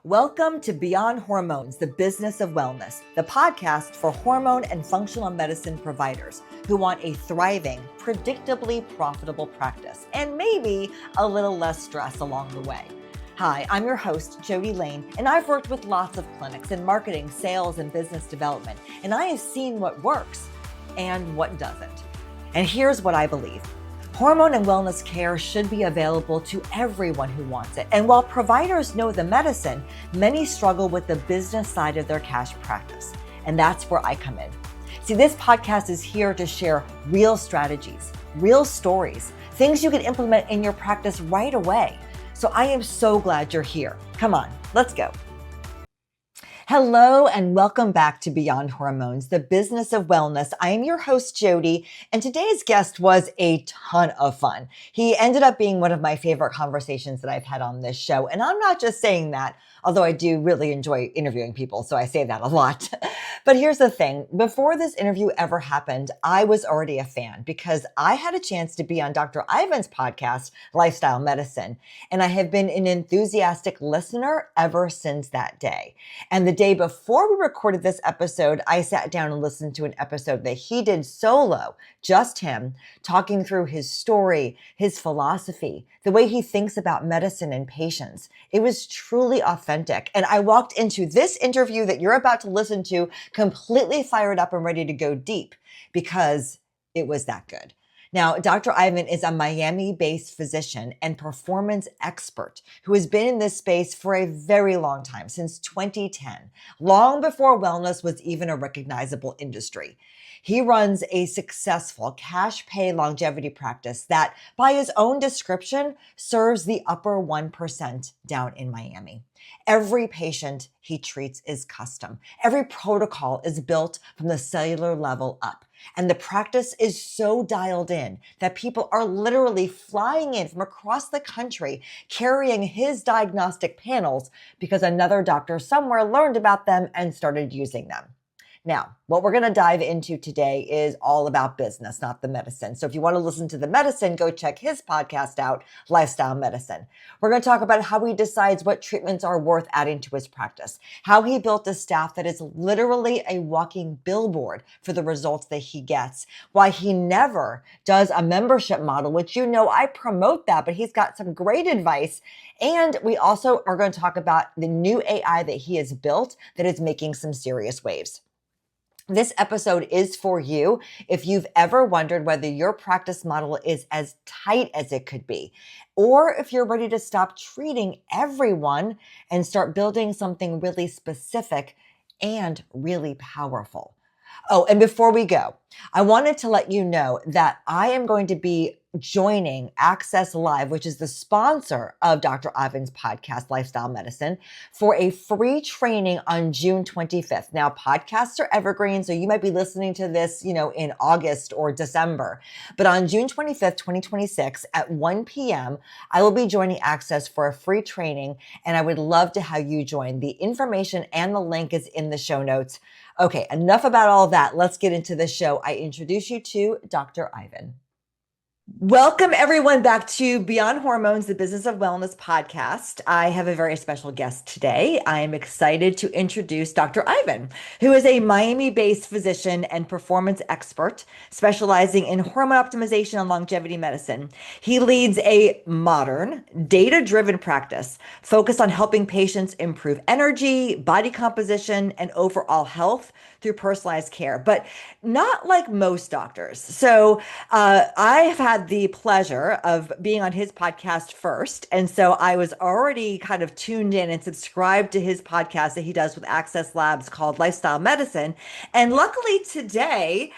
Welcome to Beyond Hormones, the Business of Wellness, the podcast for hormone and functional medicine providers who want a thriving, predictably profitable practice and maybe a little less stress along the way. Hi, I'm your host, Jody Lane, and I've worked with lots of clinics in marketing, sales, and business development, and I have seen what works and what doesn't. And here's what I believe. Hormone and wellness care should be available to everyone who wants it. And while providers know the medicine, many struggle with the business side of their cash practice. And that's where I come in. See, this podcast is here to share real strategies, real stories, things you can implement in your practice right away. So I am so glad you're here. Come on, let's go. Hello and welcome back to Beyond Hormones, the Business of Wellness. I am your host, Jody, and today's guest was a ton of fun. He ended up being one of my favorite conversations that I've had on this show. And I'm not just saying that, although I do really enjoy interviewing people, so I say that a lot. But here's the thing. Before this interview ever happened, I was already a fan because I had a chance to be on Dr. Ivan's podcast, Lifestyle Medicine, and I have been an enthusiastic listener ever since that day. And the day before we recorded this episode, I sat down and listened to an episode that he did solo, just him, talking through his story, his philosophy, the way he thinks about medicine and patients. It was truly authentic. And I walked into this interview that you're about to listen to completely fired up and ready to go deep because it was that good. Now, Dr. Ivan is a Miami-based physician and performance expert who has been in this space for a very long time, since 2010, long before wellness was even a recognizable industry. He runs a successful cash pay longevity practice that, by his own description, serves the upper 1% down in Miami. Every patient he treats is custom. Every protocol is built from the cellular level up. And the practice is so dialed in that people are literally flying in from across the country carrying his diagnostic panels because another doctor somewhere learned about them and started using them. Now, what we're going to dive into today is all about business, not the medicine. So if you want to listen to the medicine, go check his podcast out, Lifestyle Medicine. We're going to talk about how he decides what treatments are worth adding to his practice, how he built a staff that is literally a walking billboard for the results that he gets, why he never does a membership model, which I promote that, but he's got some great advice. And we also are going to talk about the new AI that he has built that is making some serious waves. This episode is for you if you've ever wondered whether your practice model is as tight as it could be, or if you're ready to stop treating everyone and start building something really specific and really powerful. Oh, and before we go, I wanted to let you know that I am going to be joining Access Live, which is the sponsor of Dr. Ivan's podcast, Lifestyle Medicine, for a free training on June 25th. Now, podcasts are evergreen, so you might be listening to this, in August or December. But on June 25th, 2026 at 1 p.m., I will be joining Access for a free training, and I would love to have you join. The information and the link is in the show notes. Okay, enough about all that. Let's get into the show. I introduce you to Dr. Ivan. Welcome everyone back to Beyond Hormones, the Business of Wellness podcast. I have a very special guest today. I am excited to introduce Dr. Ivan, who is a Miami-based physician and performance expert specializing in hormone optimization and longevity medicine. He leads a modern, data-driven practice focused on helping patients improve energy, body composition, and overall health through personalized care, but not like most doctors. So I have had the pleasure of being on his podcast first. And so I was already kind of tuned in and subscribed to his podcast that he does with Access Labs called Lifestyle Medicine. And luckily today,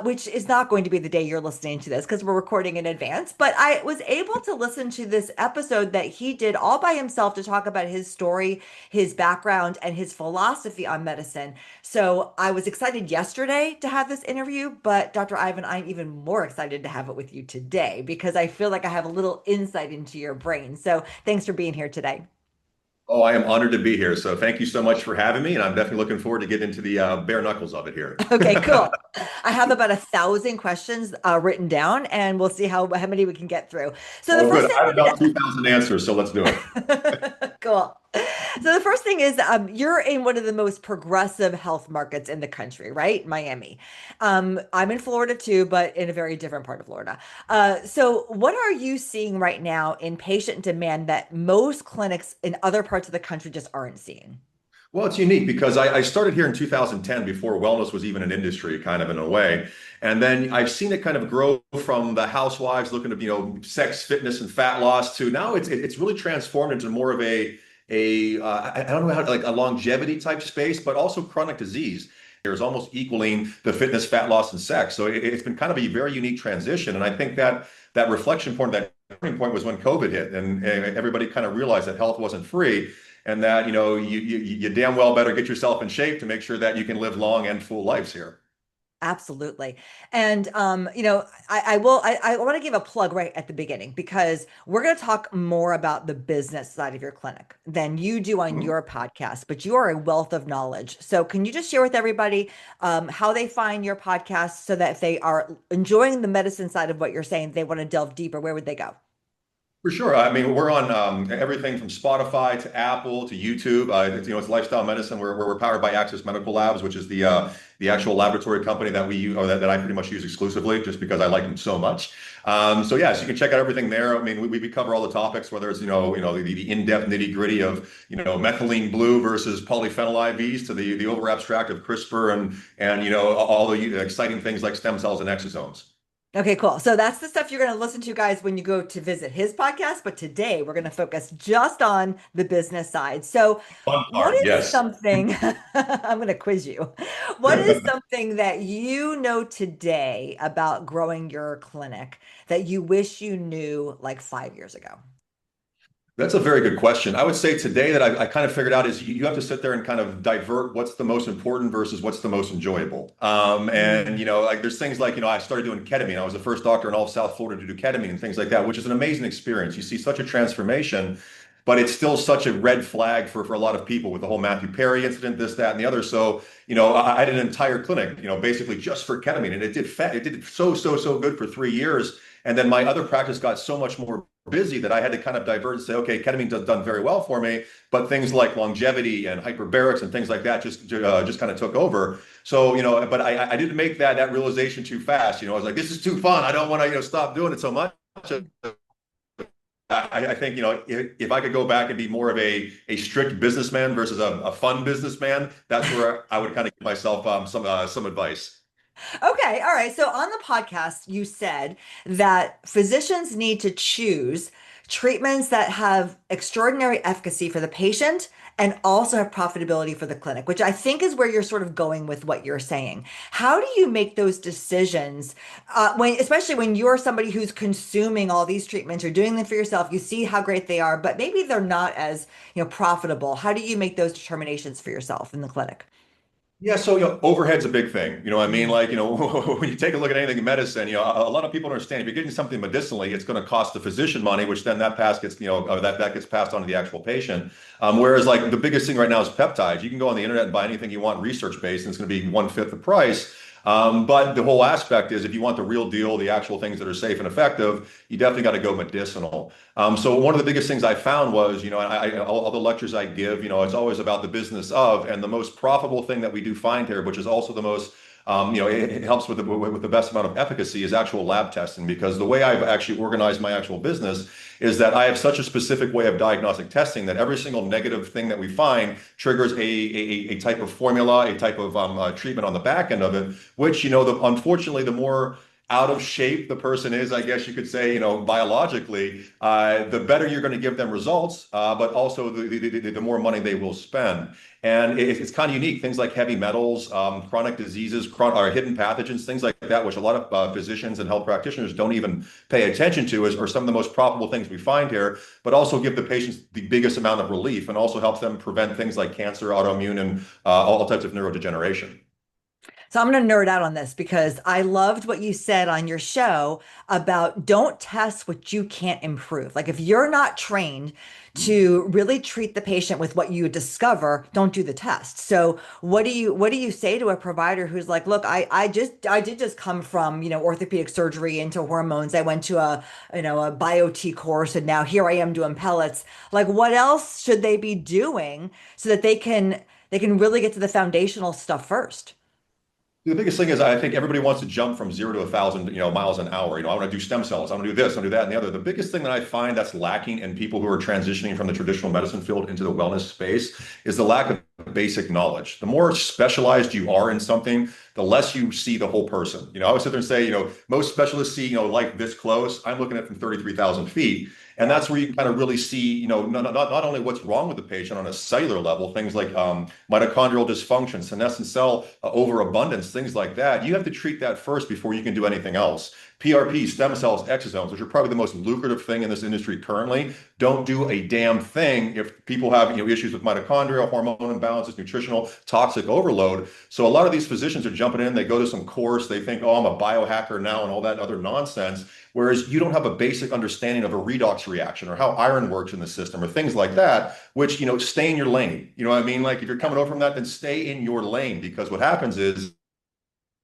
which is not going to be the day you're listening to this because we're recording in advance, but I was able to listen to this episode that he did all by himself to talk about his story, his background, and his philosophy on medicine. So I was excited yesterday to have this interview, but Dr. Ivan, I'm even more excited to have it with you today because I feel like I have a little insight into your brain. So thanks for being here today. Oh, I am honored to be here. So thank you so much for having me. And I'm definitely looking forward to get into the bare knuckles of it here. Okay, cool. I have about 1,000 questions written down and we'll see how many we can get through. So the first thing I have about 2,000 answers. So let's do it. Cool. So the first thing is you're in one of the most progressive health markets in the country, right? Miami. I'm in Florida too, but in a very different part of Florida. So what are you seeing right now in patient demand that most clinics in other parts of the country just aren't seeing? Well, it's unique because I started here in 2010 before wellness was even an industry, kind of in a way. And then I've seen it kind of grow from the housewives looking to, sex, fitness, and fat loss to now it's really transformed into more of I don't know how like a longevity type space, but also chronic disease. There's almost equaling the fitness, fat loss, and sex. So it's been kind of a very unique transition. And I think that that reflection point, that turning point was when COVID hit and everybody kind of realized that health wasn't free and that you damn well better get yourself in shape to make sure that you can live long and full lives here. Absolutely. And I want to give a plug right at the beginning because we're going to talk more about the business side of your clinic than you do on Mhm. your podcast, but you are a wealth of knowledge. So can you just share with everybody how they find your podcast so that if they are enjoying the medicine side of what you're saying, they want to delve deeper, where would they go? For sure. I mean, we're on everything from Spotify to Apple to YouTube. It's lifestyle medicine. We're powered by Access Medical Labs, which is the actual laboratory company that we use, or that I pretty much use exclusively, just because I like them so much. So yeah, so you can check out everything there. I mean, we cover all the topics, whether it's the in-depth nitty-gritty of methylene blue versus polyphenol IVs to the over abstract of CRISPR and all the exciting things like stem cells and exosomes. Okay, cool. So that's the stuff you're going to listen to, guys, when you go to visit his podcast. But today we're going to focus just on the business side. So, Fun what part, is yes. something, I'm going to quiz you. What is something that you know today about growing your clinic that you wish you knew like 5 years ago? That's a very good question. I would say today that I kind of figured out is you have to sit there and kind of divert what's the most important versus what's the most enjoyable. And Mm. like there's things like I started doing ketamine. I was the first doctor in all of South Florida to do ketamine and things like that, which is an amazing experience. You see such a transformation, but it's still such a red flag for a lot of people with the whole Matthew Perry incident, this, that, and the other. So I did an entire clinic, basically just for ketamine, and it did so good for 3 years. And then my other practice got so much more busy that I had to kind of divert and say, okay, ketamine does done very well for me, but things like longevity and hyperbarics and things like that just kind of took over. So but I didn't make that realization too fast. I was like, this is too fun. I don't want to stop doing it so much. I think if I could go back and be more of a strict businessman versus a fun businessman, that's where I would kind of give myself some advice. Okay, all right. So on the podcast, you said that physicians need to choose treatments that have extraordinary efficacy for the patient and also have profitability for the clinic, which I think is where you're sort of going with what you're saying. How do you make those decisions especially when you're somebody who's consuming all these treatments, you're doing them for yourself, you see how great they are, but maybe they're not as, profitable. How do you make those determinations for yourself in the clinic? Yeah, so overhead's a big thing. You know what I mean? Mm. Like, when you take a look at anything in medicine, a lot of people don't understand if you're getting something medicinally, it's going to cost the physician money, which then that pass gets, that gets passed on to the actual patient. Whereas like the biggest thing right now is peptides. You can go on the internet and buy anything you want research based, and it's going to be one-fifth the price. But the whole aspect is if you want the real deal, the actual things that are safe and effective, you definitely got to go medicinal. So one of the biggest things I found was, all the lectures I give, it's always about the business of, and the most profitable thing that we do find here, which is also the most, it helps with the best amount of efficacy is actual lab testing, because the way I've actually organized my actual business is that I have such a specific way of diagnostic testing that every single negative thing that we find triggers a type of formula, a type of treatment on the back end of it, which, unfortunately, the more out of shape the person is, I guess you could say, biologically, the better you're going to give them results, but also the more money they will spend. And it's kind of unique. Things like heavy metals, chronic diseases, or hidden pathogens, things like that, which a lot of physicians and health practitioners don't even pay attention to, are some of the most profitable things we find here, but also give the patients the biggest amount of relief and also helps them prevent things like cancer, autoimmune, and all types of neurodegeneration. So I'm going to nerd out on this because I loved what you said on your show about don't test what you can't improve. Like if you're not trained to really treat the patient with what you discover, don't do the test. So what do you say to a provider who's like, look, I did just come from, orthopedic surgery into hormones. I went to a BioT course and now here I am doing pellets. Like what else should they be doing so that they can really get to the foundational stuff first? The biggest thing is I think everybody wants to jump from 0 to 1,000, miles an hour. I want to do stem cells. I want to do this, I want to do that, and the other. The biggest thing that I find that's lacking in people who are transitioning from the traditional medicine field into the wellness space is the lack of basic knowledge. The more specialized you are in something, the less you see the whole person. I would sit there and say, most specialists see, life this close. I'm looking at it from 33,000 feet. And that's where you can kind of really see, not only what's wrong with the patient on a cellular level, things like mitochondrial dysfunction, senescent cell overabundance, things like that. You have to treat that first before you can do anything else. PRP, stem cells, exosomes, which are probably the most lucrative thing in this industry currently, don't do a damn thing if people have issues with mitochondria, hormone imbalances, nutritional, toxic overload. So a lot of these physicians are jumping in, they go to some course, they think, oh, I'm a biohacker now and all that other nonsense. Whereas you don't have a basic understanding of a redox reaction or how iron works in the system or things like that, which, stay in your lane. You know what I mean? Like if you're coming over from that, then stay in your lane, because what happens is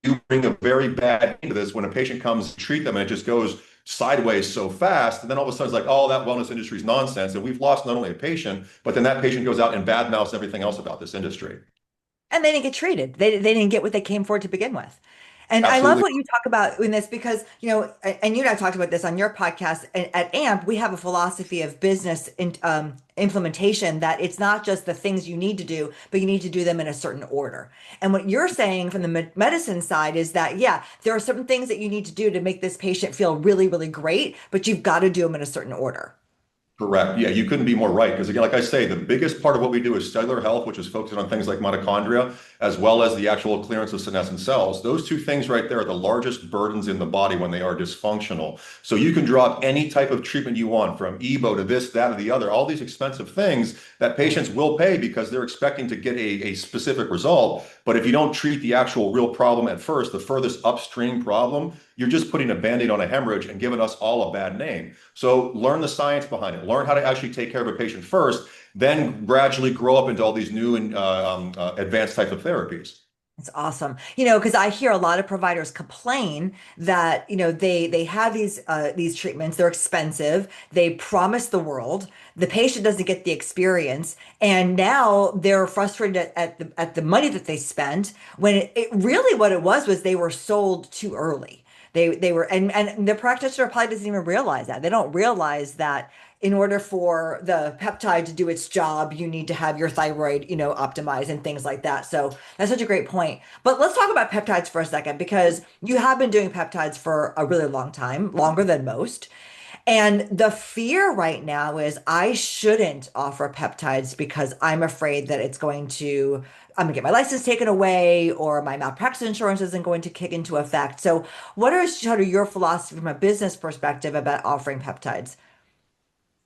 you bring a very bad into this when a patient comes to treat them and it just goes sideways so fast. And then all of a sudden it's like, oh, that wellness industry is nonsense. And we've lost not only a patient, but then that patient goes out and badmouths everything else about this industry. And they didn't get treated. They didn't get what they came for to begin with. And I love Absolutely. what you talk about in this because, and you and I talked about this on your podcast at AMP, we have a philosophy of business implementation that it's not just the things you need to do, but you need to do them in a certain order. And what you're saying from the medicine side is that, yeah, there are certain things that you need to do to make this patient feel really, really great, but you've got to do them in a certain order. Correct. Yeah, you couldn't be more right. Because again, like I say, the biggest part of what we do is cellular health, which is focusing on things like mitochondria, as well as the actual clearance of senescent cells. Those two things right there are the largest burdens in the body when they are dysfunctional. So you can drop any type of treatment you want, from EBO to this, that, or the other, all these expensive things that patients will pay because they're expecting to get a specific result. But if you don't treat the actual real problem at first, the furthest upstream problem, you're just putting a Band-Aid on a hemorrhage and giving us all a bad name. So learn the science behind it. Learn how to actually take care of a patient first, then gradually grow up into all these new and advanced types of therapies. It's awesome. Because I hear a lot of providers complain that, they have these treatments, they're expensive, they promise the world, the patient doesn't get the experience, and now they're frustrated at the money that they spent when it really what it was they were sold too early. They were and the practitioner probably doesn't even realize that. They don't realize that in order for the peptide to do its job, you need to have your thyroid, optimized and things like that. So that's such a great point. But let's talk about peptides for a second, because you have been doing peptides for a really long time, longer than most. And the fear right now is I shouldn't offer peptides because I'm afraid that I'm gonna get my license taken away or my malpractice insurance isn't going to kick into effect. So what are sort of your philosophy from a business perspective about offering peptides?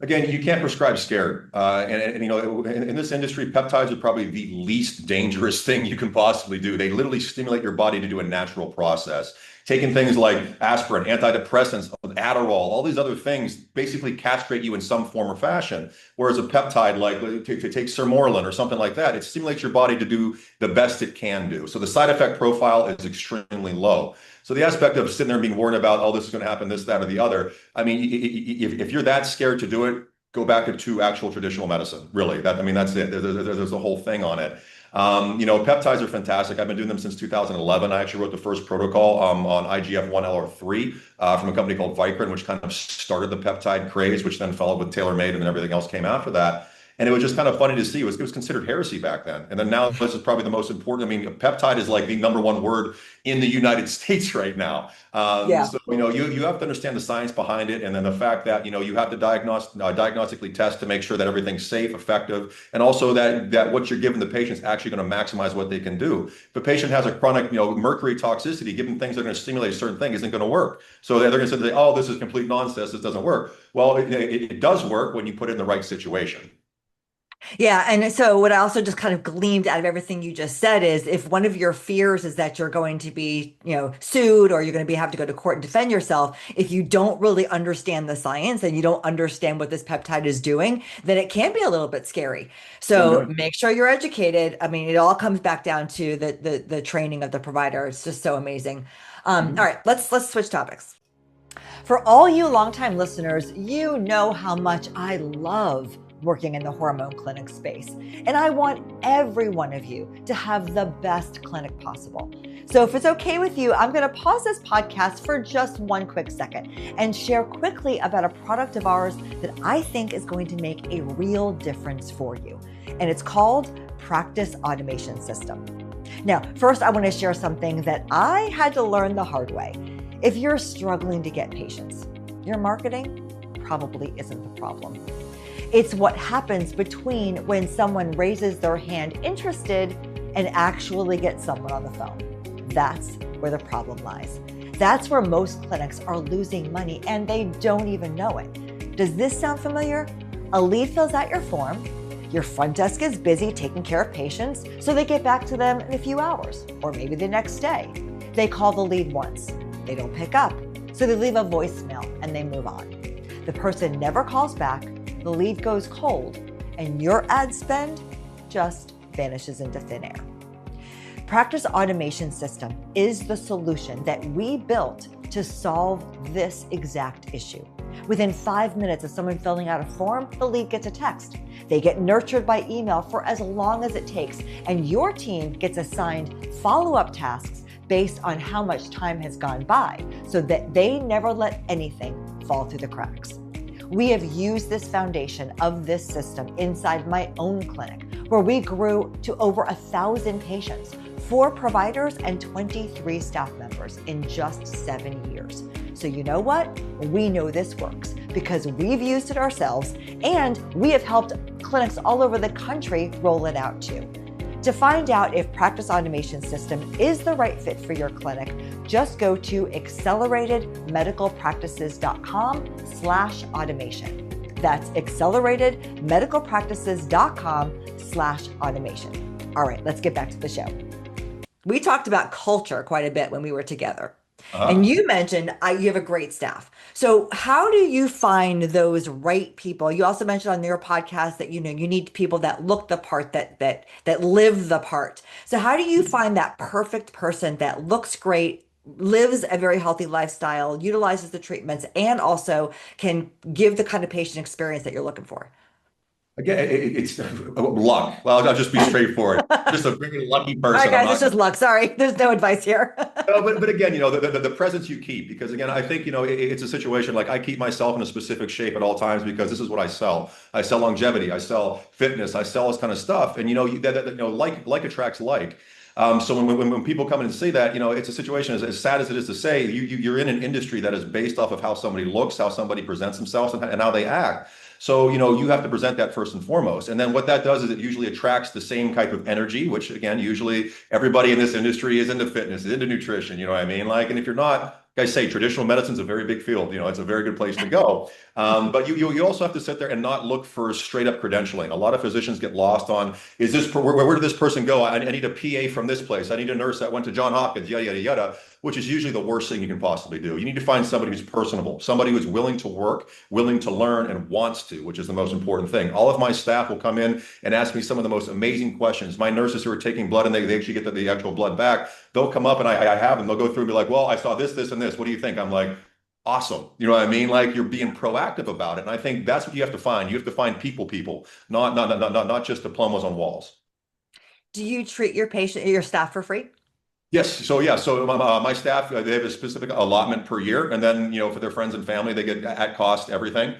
Again, you can't prescribe scared. In this industry, peptides are probably the least dangerous thing you can possibly do. They literally stimulate your body to do a natural process. Taking things like aspirin, antidepressants, Adderall, all these other things basically castrate you in some form or fashion. Whereas a peptide, like to take sermorelin or something like that, it stimulates your body to do the best it can do. So the side effect profile is extremely low. So the aspect of sitting there and being worried about, oh, this is going to happen, this, that, or the other. I mean, if you're that scared to do it, go back to actual traditional medicine. Really, that's it. There's a whole thing on it. Peptides are fantastic. I've been doing them since 2011. I actually wrote the first protocol on IGF-1 LR3 from a company called Vicrin, which kind of started the peptide craze, which then followed with TaylorMade, and then everything else came after that. And it was just kind of funny to see. It was considered heresy back then. And then now this is probably the most important. I mean, peptide is like the number one word in the United States right now. Yeah. So, you have to understand the science behind it. And then the fact that, you have to diagnostically test to make sure that everything's safe, effective, and also that what you're giving the patient is actually going to maximize what they can do. If a patient has a chronic, mercury toxicity, giving things that are going to stimulate a certain thing isn't going to work. So they're going to say, oh, this is complete nonsense. This doesn't work. Well, it does work when you put it in the right situation. Yeah, and so what I also just kind of gleamed out of everything you just said is if one of your fears is that you're going to be, sued or you're going to be have to go to court and defend yourself, if you don't really understand the science and you don't understand what this peptide is doing, then it can be a little bit scary. No So doubt. make sure you're educated. I mean, it all comes back down to the training of the provider. It's just so amazing. All Mhm. right, let's switch topics. For all you longtime listeners, you know how much I love working in the hormone clinic space. And I want every one of you to have the best clinic possible. So if it's okay with you, I'm going to pause this podcast for just one quick second and share quickly about a product of ours that I think is going to make a real difference for you. And it's called Practice Automation System. Now, first, I want to share something that I had to learn the hard way. If you're struggling to get patients, your marketing probably isn't the problem. It's what happens between when someone raises their hand interested and actually gets someone on the phone. That's where the problem lies. That's where most clinics are losing money and they don't even know it. Does this sound familiar? A lead fills out your form. Your front desk is busy taking care of patients, so they get back to them in a few hours or maybe the next day. They call the lead once. They don't pick up, so they leave a voicemail and they move on. The person never calls back, the lead goes cold, and your ad spend just vanishes into thin air. Practice Automation System is the solution that we built to solve this exact issue. Within 5 minutes of someone filling out a form, the lead gets a text. They get nurtured by email for as long as it takes, and your team gets assigned follow-up tasks based on how much time has gone by so that they never let anything fall through the cracks. We have used this foundation of this system inside my own clinic, where we grew to over 1,000 patients, 4 providers and 23 staff members in just 7 years. So you know what? We know this works because we've used it ourselves and we have helped clinics all over the country roll it out too. To find out if Practice Automation System is the right fit for your clinic, just go to acceleratedmedicalpractices.com/automation. That's acceleratedmedicalpractices.com/automation. All right, let's get back to the show. We talked about culture quite a bit when we were together. And Uh-huh. you mentioned you have a great staff. So how do you find those right people? You also mentioned on your podcast that you need people that look the part, that live the part. So how do you find that perfect person that looks great, lives a very healthy lifestyle, utilizes the treatments, and also can give the kind of patient experience that you're looking for? Again, it's luck. Well, I'll just be straightforward. Just a very lucky All right, person. I'm guys, it's not just luck. Sorry, there's no advice here. No, but again, the presence you keep, because again, I think, it's a situation like I keep myself in a specific shape at all times because this is what I sell. I sell longevity, I sell fitness, I sell this kind of stuff. And, like attracts like. So when people come in and say that, it's a situation as sad as it is to say, you're in an industry that is based off of how somebody looks, how somebody presents themselves, and how they act. So, you have to present that first and foremost. And then what that does is it usually attracts the same type of energy, which again, usually everybody in this industry is into fitness, is into nutrition, you know what I mean? Like, and if you're not, like I say, traditional medicine is a very big field, it's a very good place to go. But you also have to sit there and not look for straight up credentialing. A lot of physicians get lost on, is this, where did this person go? I need a PA from this place. I need a nurse that went to John Hopkins, yada, yada, yada, which is usually the worst thing you can possibly do. You need to find somebody who's personable, somebody who's willing to work, willing to learn, and wants to, which is the most important thing. All of my staff will come in and ask me some of the most amazing questions. My nurses who are taking blood and they actually get the actual blood back, they'll come up and I have them, they'll go through and be like, well, I saw this, and this. What do you think? I'm like, awesome. You know what I mean? Like you're being proactive about it. And I think that's what you have to find. You have to find people, not just diplomas on walls. Do you treat your staff for free? Yes. So yeah. So my staff, they have a specific allotment per year, and then for their friends and family, they get at cost everything.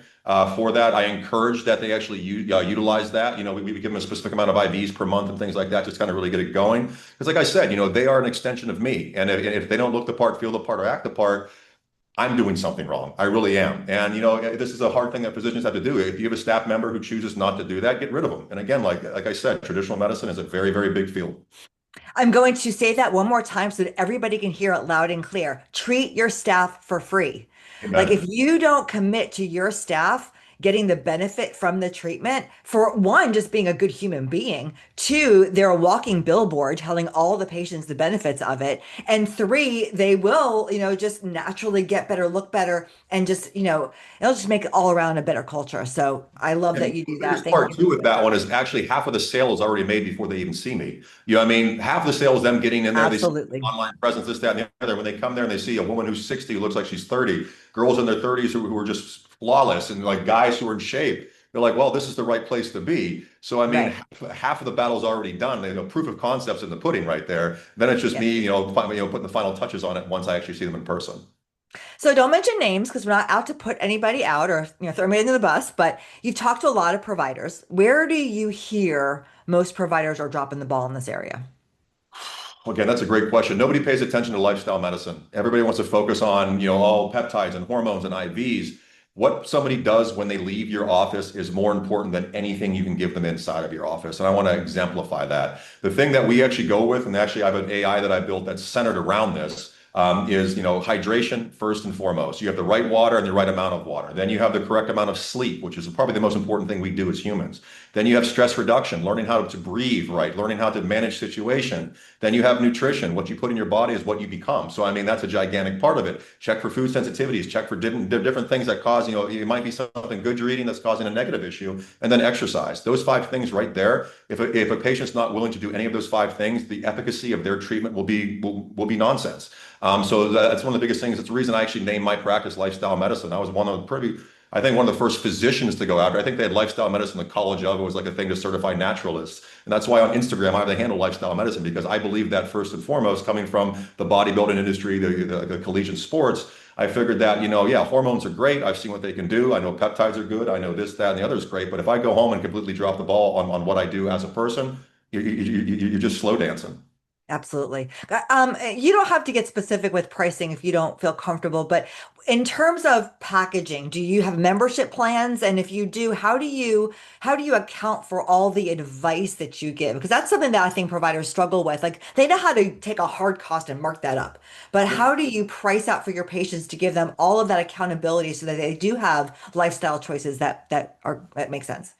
For that, I encourage that they actually utilize that. We give them a specific amount of IVs per month and things like that, just kind of really get it going. Because like I said, they are an extension of me, and if they don't look the part, feel the part, or act the part, I'm doing something wrong. I really am. And this is a hard thing that physicians have to do. If you have a staff member who chooses not to do that, get rid of them. And again, like I said, traditional medicine is a very, very big field. I'm going to say that one more time so that everybody can hear it loud and clear. Treat your staff for free. Like if Amen. you don't commit to your staff, getting the benefit from the treatment. For one, just being a good human being. Two, they're a walking billboard telling all the patients the benefits of it. And three, they will, just naturally get better, look better, and just, it'll just make it all around a better culture. So I love that And you do the that. biggest Thank part you. too with that one is actually half of the sale is already made before they even see me. You know what I mean? Half the sale is them getting in there, they see Absolutely. online presence, this, that, and the other. When they come there and they see a woman who's 60 who looks like she's 30, girls in their 30s who are just flawless, and like guys who are in shape, they're like, well, this is the right place to be. So I mean, Right. half of the battle's already done. Proof of concept's in the pudding right there. Then it's just Yeah. me, putting the final touches on it once I actually see them in person. So don't mention names because we're not out to put anybody out or throw anybody under the bus, but you've talked to a lot of providers. Where do you hear most providers are dropping the ball in this area? Again, that's a great question. Nobody pays attention to lifestyle medicine. Everybody wants to focus on, all peptides and hormones and IVs. What somebody does when they leave your office is more important than anything you can give them inside of your office. And I want to exemplify that. The thing that we actually go with, and actually I have an AI that I built that's centered around this, is, hydration first and foremost. You have the right water and the right amount of water. Then you have the correct amount of sleep, which is probably the most important thing we do as humans. Then you have stress reduction, learning how to breathe right, learning how to manage situation. Then you have nutrition. What you put in your body is what you become. So, I mean, that's a gigantic part of it. Check for food sensitivities, check for different things that cause, it might be something good you're eating that's causing a negative issue. And then exercise. Those five things right there. If a patient's not willing to do any of those five things, the efficacy of their treatment will be nonsense. So that's one of the biggest things. It's the reason I actually named my practice lifestyle medicine. I was I think one of the first physicians to go after. I think they had lifestyle medicine in the college of. It was like a thing to certify naturalists. And that's why on Instagram I have the handle lifestyle medicine, because I believe that first and foremost, coming from the bodybuilding industry, the collegiate sports, I figured that, yeah, hormones are great. I've seen what they can do. I know peptides are good. I know this, that, and the other is great. But if I go home and completely drop the ball on what I do as a person, you're just slow dancing. Absolutely. You don't have to get specific with pricing if you don't feel comfortable, but in terms of packaging, do you have membership plans? And if you do, how do you account for all the advice that you give? Because that's something that I think providers struggle with. Like they know how to take a hard cost and mark that up, but how do you price out for your patients to give them all of that accountability so that they do have lifestyle choices that make sense?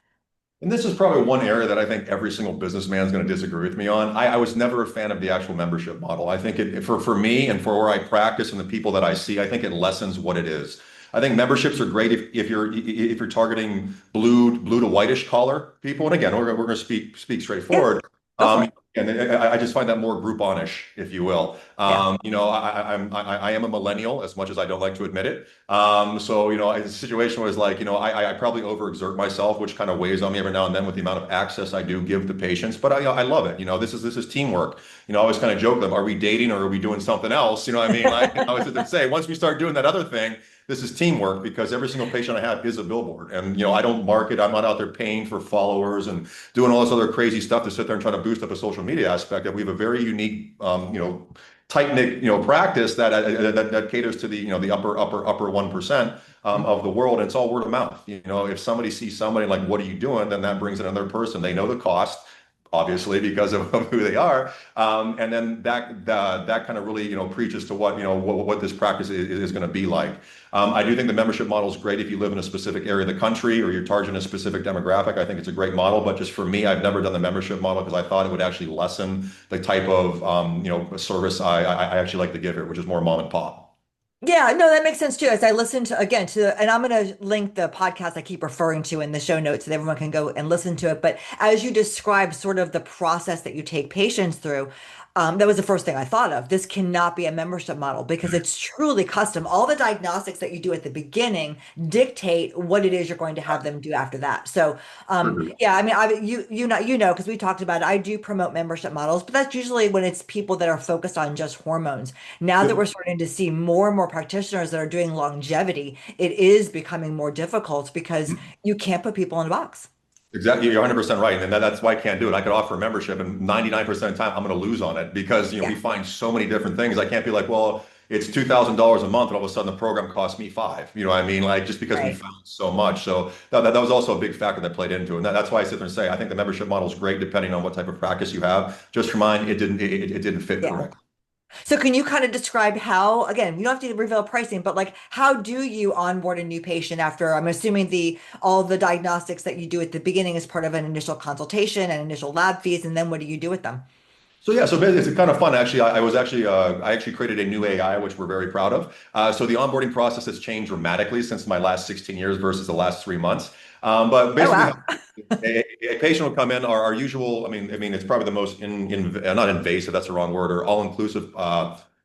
And this is probably one area that I think every single businessman is going to disagree with me on. I was never a fan of the actual membership model. I think for me and for where I practice and the people that I see, I think it lessens what it is. I think memberships are great if you're targeting blue to whitish collar people. And again, we're going to speak Yeah, straightforward. go for it. And I just find that more Grouponish, if you will. Yeah. I am a millennial, as much as I don't like to admit it. So, the situation was like, I probably overexert myself, which kind of weighs on me every now and then with the amount of access I do give to patients. But I love it. This is teamwork. I always kind of joke them, are we dating or are we doing something else? You know what I mean? Like, I always say, once we start doing that other thing, this is teamwork, because every single patient I have is a billboard. And, I don't market. I'm not out there paying for followers and doing all this other crazy stuff to sit there and try to boost up a social media aspect. That we have a very unique, tight knit, practice that caters to the upper 1% of the world. And it's all word of mouth. If somebody sees somebody like, what are you doing? Then that brings in another person. They know the cost, obviously, because of who they are. And then that kind of really, preaches to what this practice is going to be like. I do think the membership model is great if you live in a specific area of the country or you're targeting a specific demographic. I think it's a great model, but just for me, I've never done the membership model because I thought it would actually lessen the type of, service I actually like to give here, which is more mom and pop. Yeah, no, that makes sense too. As I listen to again to, and I'm going to link the podcast I keep referring to in the show notes so that everyone can go and listen to it. But as you describe sort of the process that you take patients through, that was the first thing I thought of. This cannot be a membership model because it's truly custom. All the diagnostics that you do at the beginning dictate what it is you're going to have them do after that. So, yeah, I mean, because we talked about it. I do promote membership models, but that's usually when it's people that are focused on just hormones. Now that we're starting to see more and more practitioners that are doing longevity, it is becoming more difficult because you can't put people in a box. Exactly. You're 100% right. And that's why I can't do it. I could offer a membership and 99% of the time I'm going to lose on it because, we Yeah, find so many different things. I can't be like, well, it's $2,000 a month and all of a sudden the program costs me five. You know what I mean? Like just because we right. found so much. So that was also a big factor that played into it. And that's why I sit there and say, I think the membership model is great depending on what type of practice you have. Just for mine, it didn't fit Yeah. correctly. So can you kind of describe how, again, you don't have to reveal pricing, but like how do you onboard a new patient after, I'm assuming the all the diagnostics that you do at the beginning is part of an initial consultation and initial lab fees, and then what do you do with them? So yeah, so basically it's kind of fun. Actually, I was actually I actually created a new AI, which we're very proud of. So the onboarding process has changed dramatically since my last 16 years versus the last 3 months. But Oh basically, wow. a patient will come in. Our usual, I mean, it's probably the most not invasive. That's the wrong word. Or all-inclusive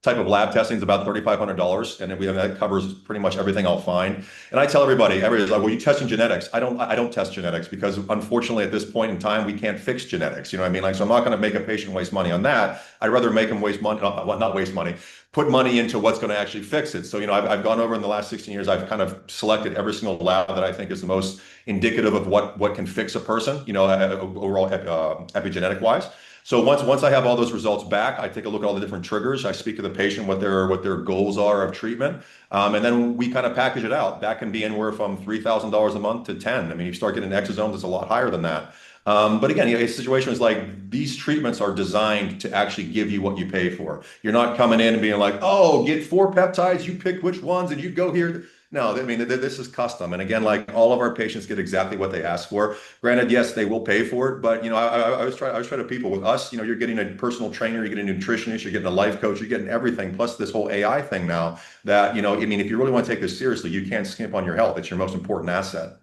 type of lab testing is about $3,500, and that covers pretty much everything I'll find. And I tell everybody's like, "Well, you testing genetics?" I don't test genetics because unfortunately at this point in time we can't fix genetics. You know what I mean? Like, so I'm not going to make a patient waste money on that. I'd rather make them waste money, not waste money, put money into what's going to actually fix it. So, I've gone over in the last 16 years, I've kind of selected every single lab that I think is the most indicative of what can fix a person, overall epigenetic wise. So once I have all those results back, I take a look at all the different triggers. I speak to the patient what their goals are of treatment, and then we kind of package it out. That can be anywhere from $3,000 a month to 10. I mean, you start getting exosomes, it's a lot higher than that. But again, a situation is like these treatments are designed to actually give you what you pay for. You're not coming in and being like, oh, get 4 peptides, you pick which ones, and you go here. No, I mean, this is custom. And again, like all of our patients get exactly what they ask for. Granted, yes, they will pay for it, but I was trying to people with us, you're getting a personal trainer, you're getting a nutritionist, you're getting a life coach, you're getting everything, plus this whole AI thing now that, I mean, if you really want to take this seriously, you can't skimp on your health. It's your most important asset.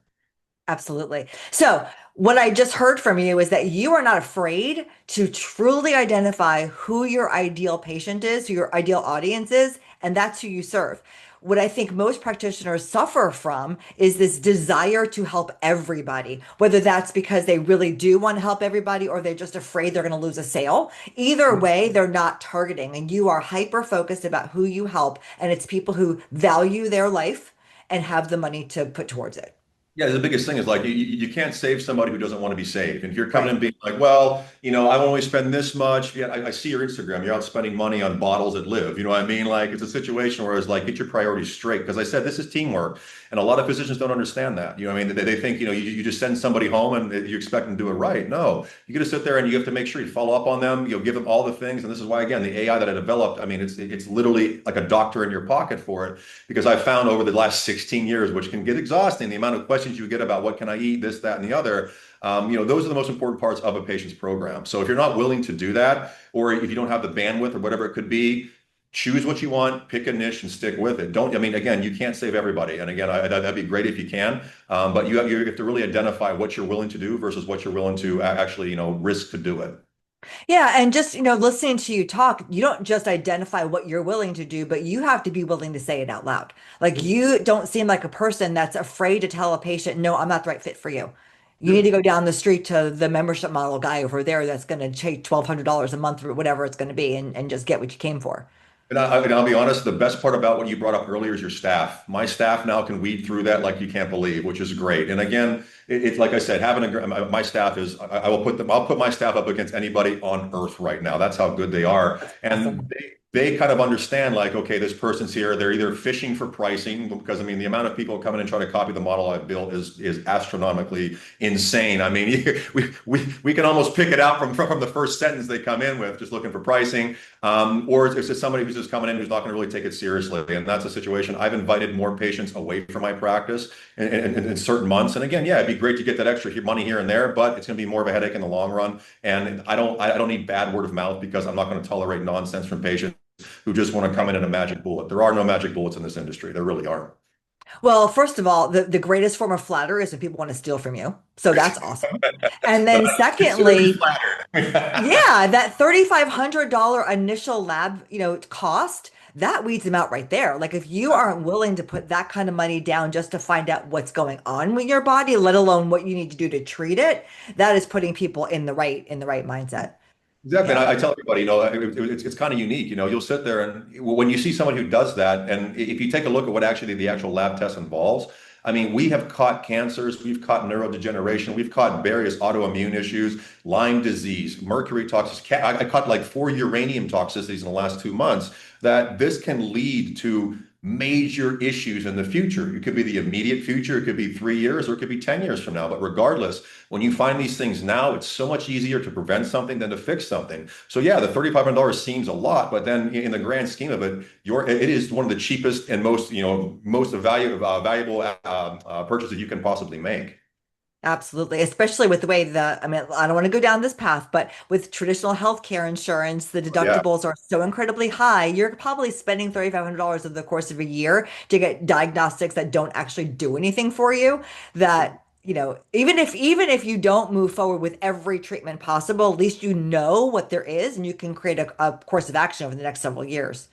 Absolutely. So, what I just heard from you is that you are not afraid to truly identify who your ideal patient is, who your ideal audience is, and that's who you serve. What I think most practitioners suffer from is this desire to help everybody, whether that's because they really do want to help everybody or they're just afraid they're going to lose a sale. Either way, they're not targeting, and you are hyper focused about who you help, and it's people who value their life and have the money to put towards it. Yeah, the biggest thing is like you can't save somebody who doesn't want to be saved. And if you're coming Right. in being like, well, I only spend this much. Yeah, I see your Instagram. You're out spending money on bottles that live. You know what I mean? Like it's a situation where it's like get your priorities straight. Because I said this is teamwork, and a lot of physicians don't understand that. You know what I mean? They think you just send somebody home and you expect them to do it right. No, you got to sit there and you have to make sure you follow up on them. Give them all the things. And this is why again the AI that I developed. I mean, it's literally like a doctor in your pocket for it because I found over the last 16 years, which can get exhausting, the amount of questions you get about what can I eat, this, that, and the other. Those are the most important parts of a patient's program. So if you're not willing to do that, or if you don't have the bandwidth or whatever it could be, choose what you want, pick a niche and stick with it. Don't, I mean, again, you can't save everybody. And again, that'd be great if you can. But you have to really identify what you're willing to do versus what you're willing to actually, risk to do it. Yeah, and just, listening to you talk, you don't just identify what you're willing to do, but you have to be willing to say it out loud. Like you don't seem like a person that's afraid to tell a patient, no, I'm not the right fit for you. You need Yep. to go down the street to the membership model guy over there that's going to take $1,200 a month or whatever it's going to be and just get what you came for. And I'll be honest, the best part about what you brought up earlier is your staff. My staff now can weed through that like you can't believe, which is great. And again, it's like I said, my staff is, I'll put my staff up against anybody on earth right now. That's how good they are. That's And awesome. they kind of understand like, okay, this person's here. They're either fishing for pricing because I mean, the amount of people coming and trying to copy the model I've built is astronomically insane. I mean, we can almost pick it out from the first sentence they come in with, just looking for pricing. Or it's just somebody who's just coming in who's not going to really take it seriously. And that's a situation. I've invited more patients away from my practice in certain months. And again, yeah, it'd be great to get that extra money here and there, but it's going to be more of a headache in the long run. And I don't need bad word of mouth because I'm not going to tolerate nonsense from patients who just want to come in a magic bullet. There are no magic bullets in this industry. There really aren't. Well, first of all, the greatest form of flattery is when people want to steal from you. So that's awesome. And then Consider me secondly, flattered. yeah, that $3,500 initial lab, cost, that weeds them out right there. Like if you aren't willing to put that kind of money down just to find out what's going on with your body, let alone what you need to do to treat it, that is putting people in the right mindset. Exactly. And Yeah. I tell everybody, it's kind of unique. You'll sit there and when you see somebody who does that, and if you take a look at what actually the actual lab test involves, I mean, we have caught cancers, we've caught neurodegeneration, we've caught various autoimmune issues, Lyme disease, mercury toxicity. I caught like 4 uranium toxicities in the last 2 months that this can lead to major issues in the future. It could be the immediate future, it could be 3 years, or it could be 10 years from now. But regardless, when you find these things now, it's so much easier to prevent something than to fix something. So yeah, the $3,500 seems a lot, but then in the grand scheme of it, it is one of the cheapest and most, most valuable purchases you can possibly make. Absolutely, especially with the way I mean, I don't want to go down this path, but with traditional healthcare insurance, the Yeah, deductibles are so incredibly high. You're probably spending $3,500 over the course of a year to get diagnostics that don't actually do anything for you. That, even if you don't move forward with every treatment possible, at least you know what there is and you can create a course of action over the next several years.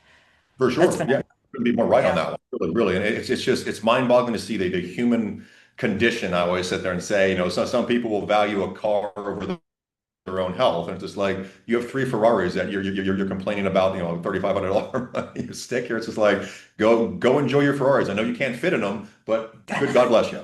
for That's sure. Yeah, phenomenal. couldn't be more right on Yeah. that one. Really, really. And it's just, it's mind-boggling to see the human condition. I always sit there and say, some people will value a car over their own health. And it's just like, you have three Ferraris that you're complaining about, $3,500 stick here. It's just like, go enjoy your Ferraris. I know you can't fit in them, but good God bless you.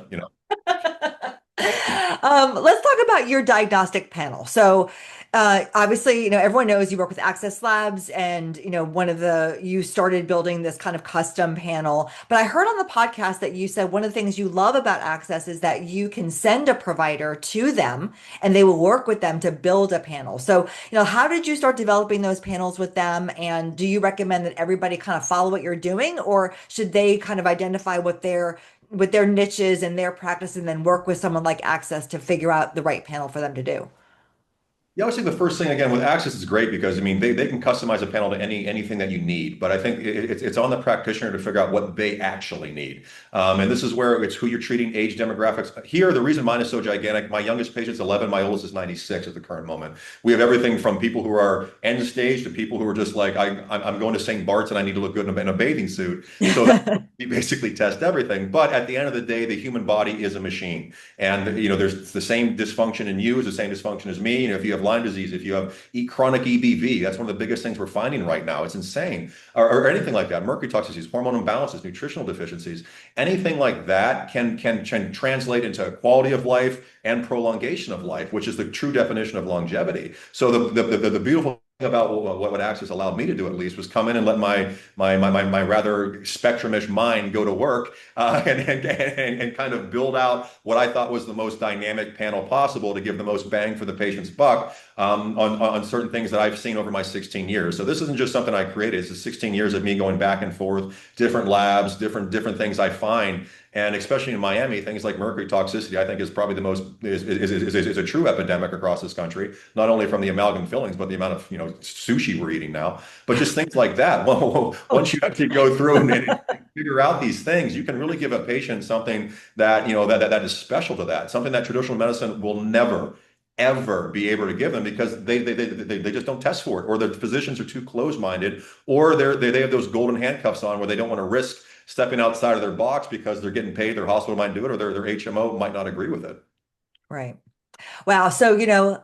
Let's talk about your diagnostic panel. So, obviously, everyone knows you work with Access Labs, and you started building this kind of custom panel. But I heard on the podcast that you said one of the things you love about Access is that you can send a provider to them, and they will work with them to build a panel. So, how did you start developing those panels with them? And do you recommend that everybody kind of follow what you're doing, or should they kind of identify what their niches and their practice and then work with someone like Access to figure out the right panel for them to do? Yeah, I would say the first thing again with Access is great because I mean they can customize a panel to anything that you need, but I think it's on the practitioner to figure out what they actually need, and this is where it's who you're treating, age demographics. Here, the reason mine is so gigantic, my youngest patient's 11, my oldest is 96 at the current moment. We have everything from people who are end stage to people who are just like I'm going to St. Bart's and I need to look good in a bathing suit. So that we basically test everything. But at the end of the day, the human body is a machine. And there's the same dysfunction in you as the same dysfunction as me. If you have Lyme disease, if you have chronic EBV, that's one of the biggest things we're finding right now. It's insane. Or anything like that, mercury toxicities, hormone imbalances, nutritional deficiencies, anything like that can translate into quality of life and prolongation of life, which is the true definition of longevity. So the beautiful about what Access allowed me to do at least was come in and let my rather spectrumish mind go to work and kind of build out what I thought was the most dynamic panel possible to give the most bang for the patient's buck on certain things that I've seen over my 16 years. So this isn't just something I created. It's 16 years of me going back and forth, different labs, different things I find. And especially in Miami, things like mercury toxicity, I think is probably the most is a true epidemic across this country, not only from the amalgam fillings, but the amount of sushi we're eating now. But just things like that. Well, once you actually go through and figure out these things, you can really give a patient something that that is special to that, something that traditional medicine will never ever be able to give them because they just don't test for it, or the physicians are too close-minded, or they have those golden handcuffs on where they don't want to risk stepping outside of their box because they're getting paid, their hospital might do it, or their HMO might not agree with it. Right. Wow. So,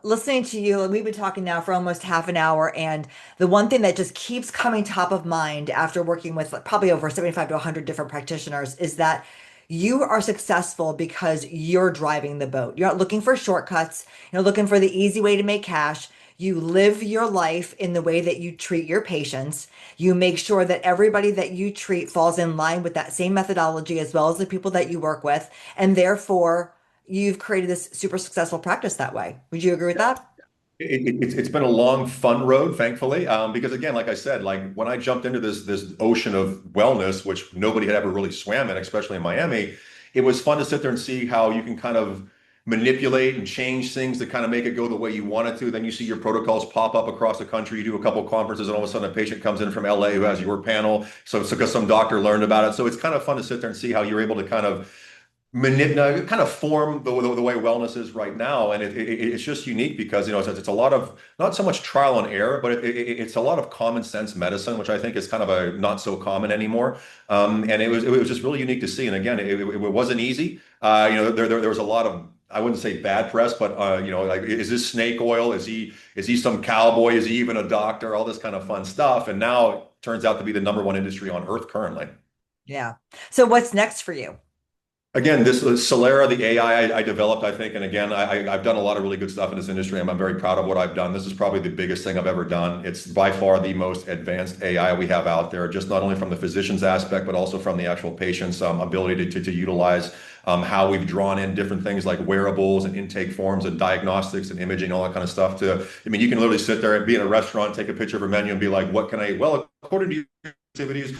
listening to you, and we've been talking now for almost half an hour, and the one thing that just keeps coming top of mind after working with probably over 75 to 100 different practitioners is that you are successful because you're driving the boat. You're not looking for shortcuts, you're looking for the easy way to make cash. You live your life in the way that you treat your patients. You make sure that everybody that you treat falls in line with that same methodology as well as the people that you work with. And therefore, you've created this super successful practice that way. Would you agree with that? It's been a long, fun road, thankfully, because again, like I said, like when I jumped into this ocean of wellness, which nobody had ever really swam in, especially in Miami, it was fun to sit there and see how you can kind of manipulate and change things to kind of make it go the way you want it to. Then you see your protocols pop up across the country. You do a couple of conferences, and all of a sudden a patient comes in from LA who has your panel. So because some doctor learned about it. So it's kind of fun to sit there and see how you're able to kind of kind of form the way wellness is right now, and it's just unique because it's a lot of not so much trial and error, but it's a lot of common sense medicine, which I think is kind of a not so common anymore. And it was just really unique to see. And again, it wasn't easy. There was a lot of, I wouldn't say bad press, but like, is this snake oil? Is he some cowboy? Is he even a doctor? All this kind of fun stuff. And now it turns out to be the number one industry on earth currently. Yeah. So what's next for you? Again, this is Celera, the AI I developed, I think. And again, I've done a lot of really good stuff in this industry. I'm very proud of what I've done. This is probably the biggest thing I've ever done. It's by far the most advanced AI we have out there, just not only from the physician's aspect, but also from the actual patient's ability to utilize how we've drawn in different things like wearables and intake forms and diagnostics and imaging, all that kind of stuff. I mean, you can literally sit there and be in a restaurant, take a picture of a menu and be like, what can I, well, according to your activities,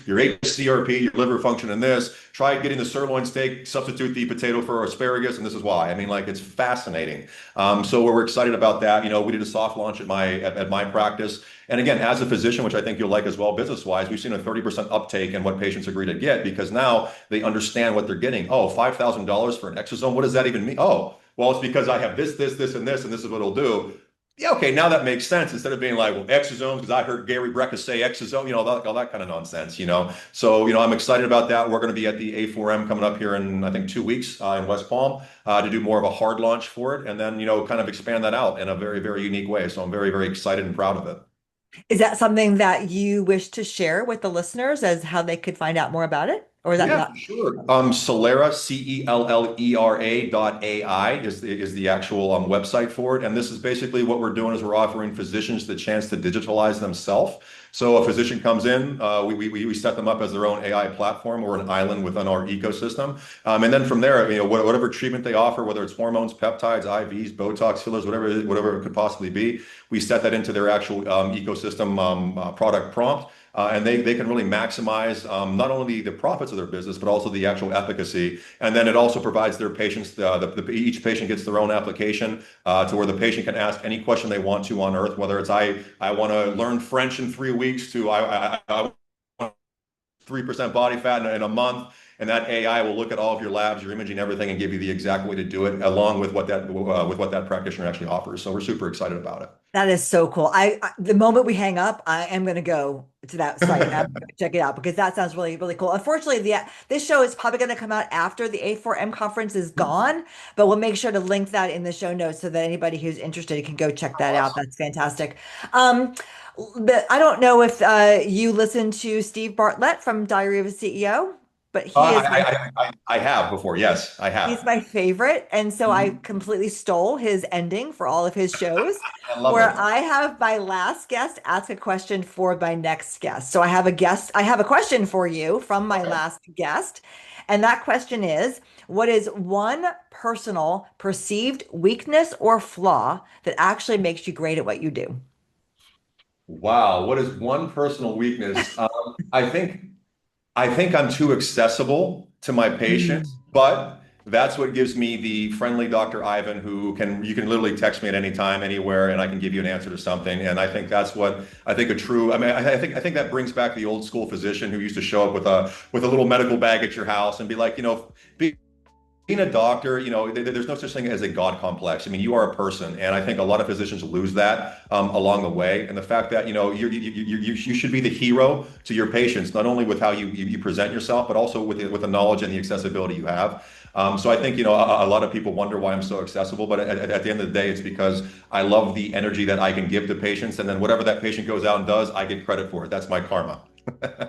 your HCRP, your liver function in this. Try getting the sirloin steak, substitute the potato for asparagus, and this is why. I mean, like it's fascinating. So we're excited about that. We did a soft launch at my practice, and again, as a physician, which I think you'll like as well, business wise, we've seen a 30% uptake in what patients agree to get because now they understand what they're getting. Oh, $5,000 for an exosome. What does that even mean? Oh, well, it's because I have this, and this is what it'll do. Yeah, okay, now that makes sense. Instead of being like, well, exosomes, because I heard Gary Brecka say exosome, all that kind of nonsense. So, I'm excited about that. We're going to be at the A4M coming up here in, I think, 2 weeks in West Palm to do more of a hard launch for it and then, kind of expand that out in a very, very unique way. So I'm very, very excited and proud of it. Is that something that you wish to share with the listeners as how they could find out more about it? Or is that Yeah, not? for sure. Celera, Cellera.ai is the actual website for it. And this is basically what we're doing is we're offering physicians the chance to digitalize themselves. So a physician comes in, we set them up as their own AI platform or an island within our ecosystem. And then from there, whatever treatment they offer, whether it's hormones, peptides, IVs, Botox, fillers, whatever it could possibly be, we set that into their actual ecosystem product prompt. And they can really maximize not only the profits of their business, but also the actual efficacy. And then it also provides their patients, each patient gets their own application to where the patient can ask any question they want to on Earth, whether it's I want to learn French in 3 weeks to I 3% body fat in a month. And that AI will look at all of your labs, your imaging, everything, and give you the exact way to do it, along with what that practitioner actually offers. So we're super excited about That is so cool. The moment we hang up, I am going to go to that site. I'm it. going to check it out because that sounds really, really cool. Unfortunately, this show is probably going to come out after the A4M conference is gone, but we'll make sure to link that in the show notes so that anybody who's interested can go check that out. That's fantastic. Um, but I don't know if you listen to Steve Bartlett from Diary of a CEO, but he is my I have before. Yes, I He's have. my favorite. And so I Mhm. completely stole his ending for all of his shows, I love where it. I have my last guest ask a question for my next guest. So I have a question for you from my Okay. last guest. And that question is, what is one personal perceived weakness or flaw that actually makes you great at what you do? Wow. What is one personal weakness? I think I'm too accessible to my Mm. patients, but that's what gives me the friendly Dr. Ivan who you can literally text me at any time, anywhere, and I can give you an answer to something. And I think that's what I think a true, I mean, I think that brings back the old school physician who used to show up with a little medical bag at your house and be like, being a doctor, there's no such thing as a God complex. I mean, you are a person, and I think a lot of physicians lose that along the way. And the fact that you should be the hero to your patients, not only with how you present yourself, but also with the knowledge and the accessibility you have. So I think a lot of people wonder why I'm so accessible, but at the end of the day, it's because I love the energy that I can give to patients, and then whatever that patient goes out and does, I get credit for it. That's my karma.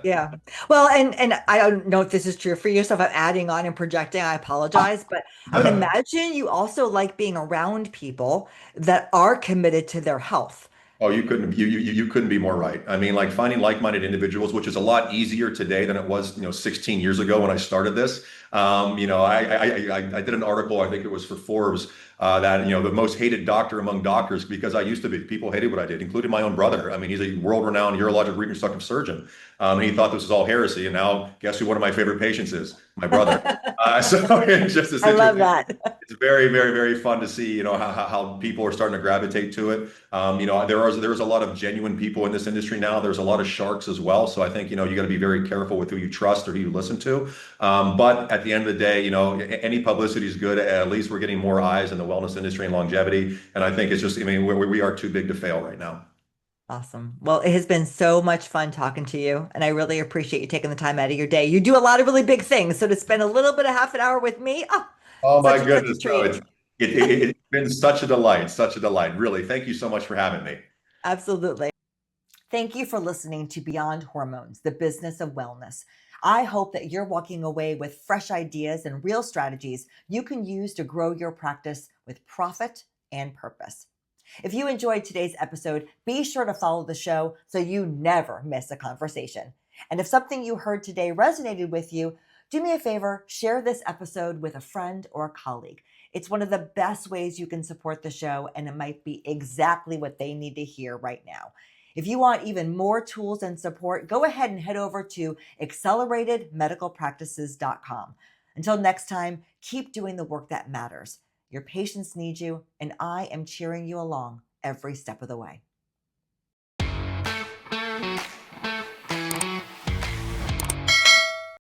Yeah. Well, and I don't know if this is true for you, so if I'm adding on and projecting, I apologize, but I would imagine you also like being around people that are committed to their health. Oh, you couldn't be more right. I mean, like finding like-minded individuals, which is a lot easier today than it was, 16 years ago when I started this. I did an article, I think it was for Forbes, that the most hated doctor among doctors because I used to be. People hated what I did, including my own brother. I mean, he's a world-renowned urologic reconstructive surgeon, and he thought this was all heresy. And now, guess who one of my favorite patients is? My brother. So it's just a I love situation. that. It's very, very, very fun to see, how people are starting to gravitate to it. There's a lot of genuine people in this industry now. There's a lot of sharks as well. So I think, you got to be very careful with who you trust or who you listen to. But at the end of the day, any publicity is good. At least we're getting more eyes in the wellness industry and longevity. And I think it's just, I mean, we are too big to fail right now. Awesome. Well, it has been so much fun talking to you, and I really appreciate you taking the time out of your day. You do a lot of really big things, so to spend a little bit of half an hour with me, Oh my such a goodness. No, treat. it's been such a delight. Really. Thank you so much for having me. Absolutely. Thank you for listening to Beyond Hormones, the business of wellness. I hope that you're walking away with fresh ideas and real strategies you can use to grow your practice with profit and purpose. If you enjoyed today's episode, be sure to follow the show so you never miss a conversation. And if something you heard today resonated with you, do me a favor, share this episode with a friend or a colleague. It's one of the best ways you can support the show, and it might be exactly what they need to hear right now. If you want even more tools and support, go ahead and head over to acceleratedmedicalpractices.com. Until next time, keep doing the work that matters. Your patients need you, and I am cheering you along every step of the way.